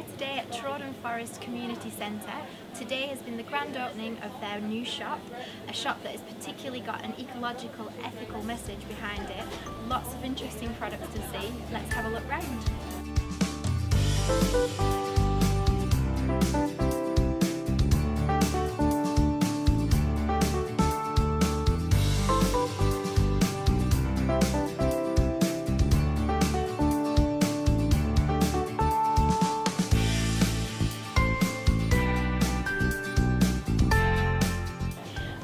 here today at Trawden Forest Community Centre. Today has been the grand opening of their new shop, a shop that has particularly got an ecological, ethical message behind it. Lots of interesting products to see. Let's have a look round.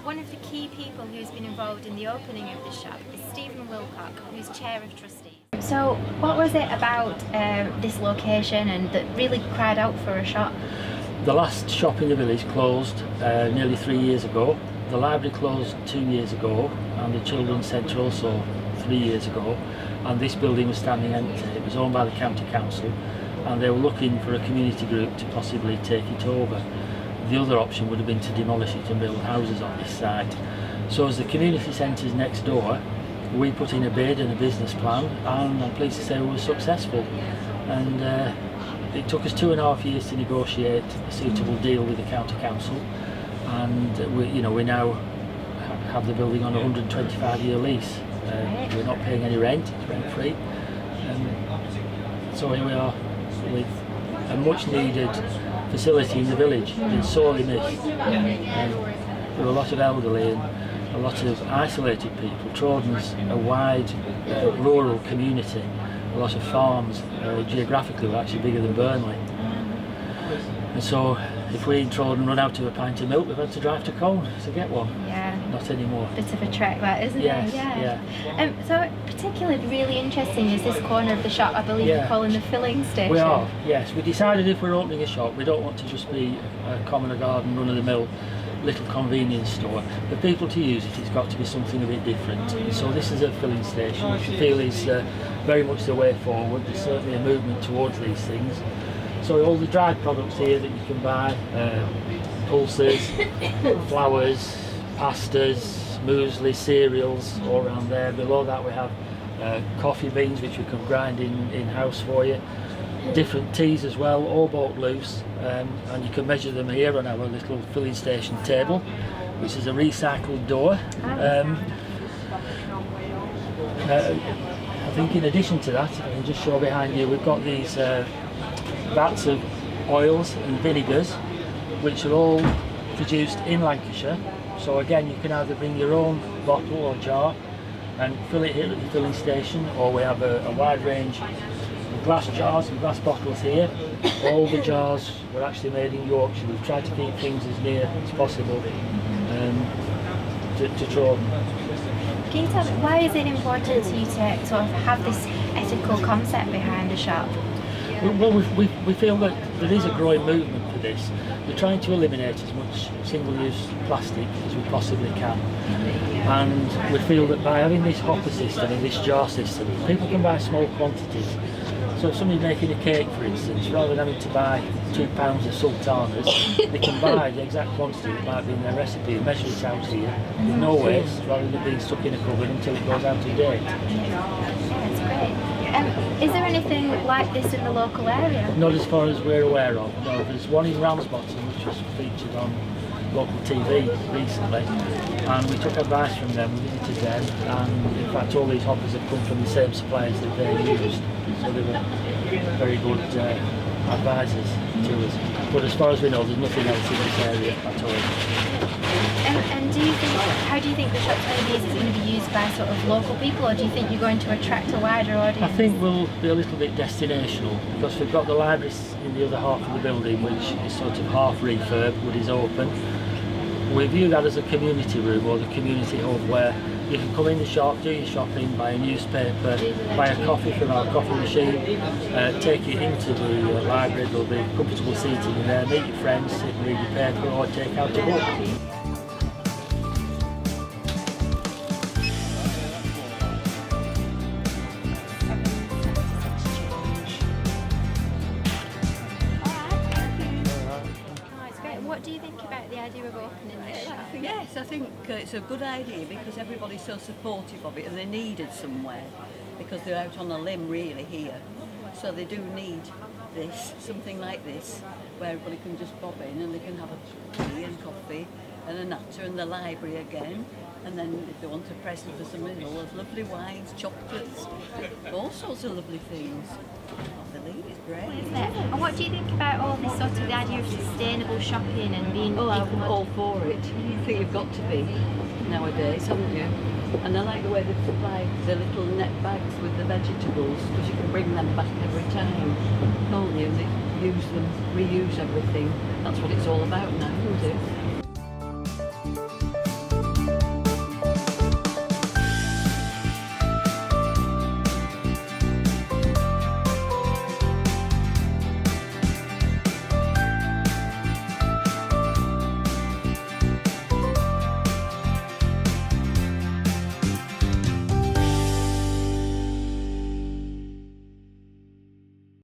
One of the key people who's been involved in the opening of this shop is Stephen Wilcock, who's Chair of Trustees. So what was it about this location and that really cried out for a shop? The last shop in the village closed nearly 3 years ago. The library closed 2 years ago, and the children's centre also 3 years ago, and this building was standing empty. It was owned by the county council, and they were looking for a community group to possibly take it over. The other option would have been to demolish it and build houses on this site. So as the community centre is next door, we put in a bid and a business plan, and I'm pleased to say we were successful. And it took us 2.5 years to negotiate a suitable deal with the county council, and we now have the building on a 125-year lease. We're not paying any rent; it's rent-free. So here we are with a much-needed facility in the village. It's been sorely missed. There are a lot of elderly and a lot of isolated people. Trawden's a wide rural community, a lot of farms. Geographically, we're actually bigger than Burnley. And so if we in Trawden run out of a pint of milk, we've had to drive to Colne to get one. Yeah. Not anymore. Bit of a trek that, isn't Yes, it? yeah. So particularly really interesting is this corner of the shop, I believe you're calling the filling station. We are, yes. We decided if we're opening a shop, we don't want to just be a common garden, run-of-the-mill little convenience store. For people to use it, it's got to be something a bit different. And so this is a filling station, which I feel is very much the way forward. There's certainly a movement towards these things. So all the dried products here that you can buy, pulses, flours, pastas, muesli, cereals, all around there. Below that we have coffee beans, which we can grind in-house for you. Different teas as well, all bought loose, and you can measure them here on our little filling station table, which is a recycled door. I think in addition to that, I can just show behind you, we've got these vats of oils and vinegars, which are all produced in Lancashire. So again, you can either bring your own bottle or jar and fill it here at the filling station, or we have a wide range of glass jars and glass bottles here. All the jars were actually made in Yorkshire. We've tried to keep things as near as possible to Trawden. Can you tell me, why is it important to you to sort of have this ethical concept behind the shop? Well, we feel that there is a growing movement for this. We're trying to eliminate as much single-use plastic as we possibly can, and we feel that by having this hopper system and this jar system, people can buy small quantities. So if somebody's making a cake, for instance, rather than having to buy 2 pounds of sultanas, they can buy the exact quantity that might be in their recipe and measure it out here with no waste, rather than being stuck in a cupboard until it goes out of date. Yeah, it's great. Is there anything like this in the local area? Not as far as we're aware of. No, there's one in Ramsbottom which was featured on local TV recently, and we took advice from them, we visited them, and in fact all these hoppers have come from the same suppliers that they used, so they were very good advisors to us. But as far as we know, there's nothing else in this area at all. And how do you think the shop's going to be? Is it going to be used by sort of local people, or do you think you're going to attract a wider audience? I think we'll be a little bit destinational, because we've got the library in the other half of the building, which is sort of half refurb, but is open. We view that as a community room or the community hub where you can come in the shop, do your shopping, buy a newspaper, buy a coffee from our coffee machine, take it into the library. There'll be comfortable seating in there, meet your friends, sit and read your paper, or take out a book. What do you think about the idea of opening this shop? Yes, I think it's a good idea because everybody's so supportive of it and they're needed somewhere because they're out on a limb really here. So they do need this, something like this, where everybody can just bob in and they can have a tea and coffee and a natter and the library again. And then if they want a present for somebody, they'll have lovely wines, chocolates, all sorts of lovely things. I believe it's great. Isn't it? And what do you think about all this sort of the idea of sustainable shopping and being Oh, I'm all for it. I think you've got to be nowadays, haven't you? And I like the way they supply the little net bags with the vegetables, because you can bring them back every time, can't you? They use them, reuse everything. That's what it's all about now, isn't it?